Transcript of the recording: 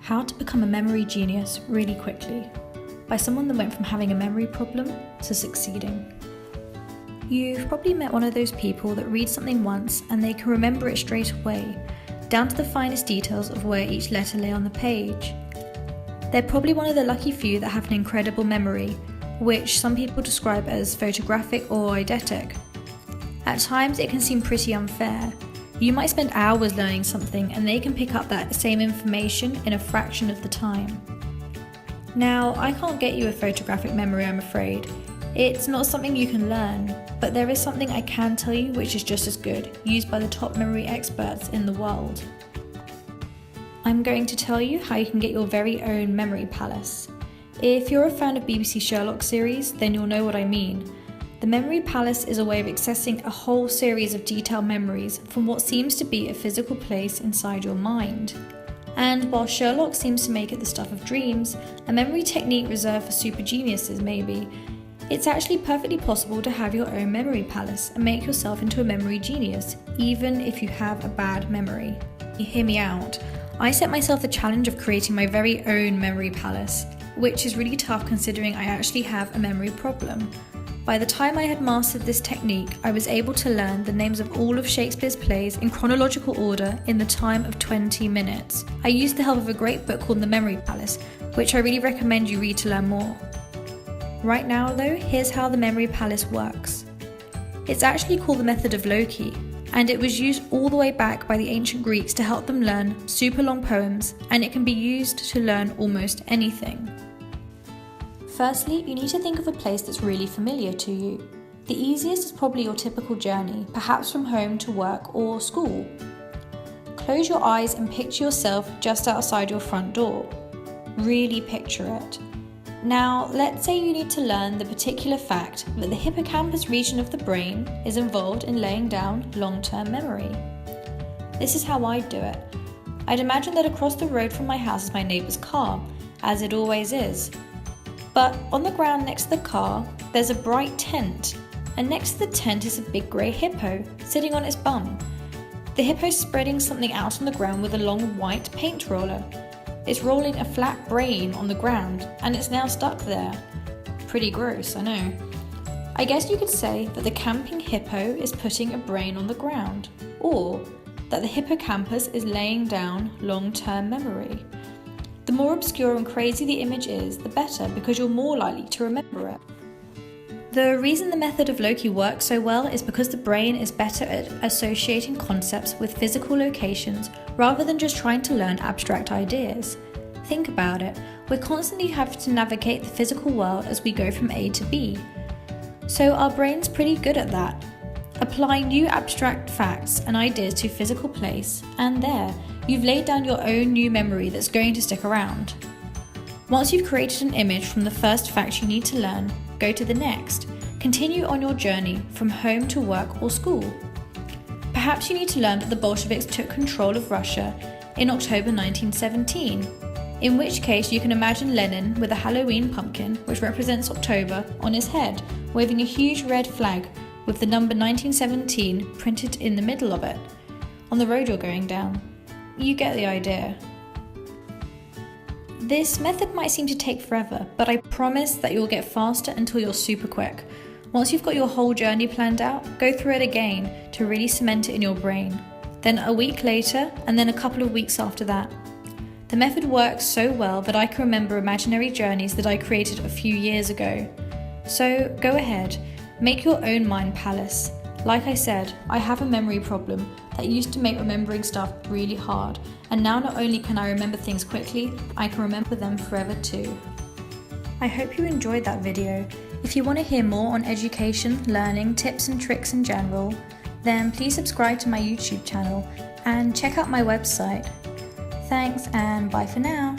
How to Become a Memory Genius Really Quickly by someone that went from having a memory problem to succeeding. You've probably met one of those people that read something once and they can remember it straight away, down to the finest details of where each letter lay on the page. They're probably one of the lucky few that have an incredible memory, which some people describe as photographic or eidetic. At times it can seem pretty unfair. You might spend hours learning something and they can pick up that same information in a fraction of the time. Now, I can't get you a photographic memory, I'm afraid. It's not something you can learn, but there is something I can tell you which is just as good, used by the top memory experts in the world. I'm going to tell you how you can get your very own memory palace. If you're a fan of BBC Sherlock series, then you'll know what I mean. The memory palace is a way of accessing a whole series of detailed memories from what seems to be a physical place inside your mind. And while Sherlock seems to make it the stuff of dreams, a memory technique reserved for super geniuses maybe, it's actually perfectly possible to have your own memory palace and make yourself into a memory genius, even if you have a bad memory. Hear me out. I set myself the challenge of creating my very own memory palace, which is really tough considering I actually have a memory problem. By the time I had mastered this technique, I was able to learn the names of all of Shakespeare's plays in chronological order in the time of 20 minutes. I used the help of a great book called The Memory Palace, which I really recommend you read to learn more. Right now though, here's how the Memory Palace works. It's actually called the method of Loki, and it was used all the way back by the ancient Greeks to help them learn super long poems, and it can be used to learn almost anything. Firstly, you need to think of a place that's really familiar to you. The easiest is probably your typical journey, perhaps from home to work or school. Close your eyes and picture yourself just outside your front door. Really picture it. Now, let's say you need to learn the particular fact that the hippocampus region of the brain is involved in laying down long-term memory. This is how I'd do it. I'd imagine that across the road from my house is my neighbour's car, as it always is. But on the ground next to the car, there's a bright tent, and next to the tent is a big grey hippo sitting on its bum. The hippo's spreading something out on the ground with a long white paint roller. It's rolling a flat brain on the ground, and it's now stuck there. Pretty gross, I know. I guess you could say that the camping hippo is putting a brain on the ground, or that the hippocampus is laying down long-term memory. The more obscure and crazy the image is, the better, because you're more likely to remember it. The reason the method of Loki works so well is because the brain is better at associating concepts with physical locations rather than just trying to learn abstract ideas. Think about it, we're constantly having to navigate the physical world as we go from A to B. So our brain's pretty good at that. Applying new abstract facts and ideas to a physical place, and there, you've laid down your own new memory that's going to stick around. Once you've created an image from the first fact you need to learn, go to the next. Continue on your journey from home to work or school. Perhaps you need to learn that the Bolsheviks took control of Russia in October 1917, in which case you can imagine Lenin with a Halloween pumpkin, which represents October, on his head, waving a huge red flag with the number 1917 printed in the middle of it, on the road you're going down. You get the idea. This method might seem to take forever, but I promise that you'll get faster until you're super quick. Once you've got your whole journey planned out, go through it again to really cement it in your brain. Then a week later, and then a couple of weeks after that. The method works so well that I can remember imaginary journeys that I created a few years ago. So go ahead, make your own mind palace. Like I said, I have a memory problem that used to make remembering stuff really hard, and now not only can I remember things quickly, I can remember them forever too. I hope you enjoyed that video. If you want to hear more on education, learning, tips and tricks in general, then please subscribe to my YouTube channel and check out my website. Thanks and bye for now.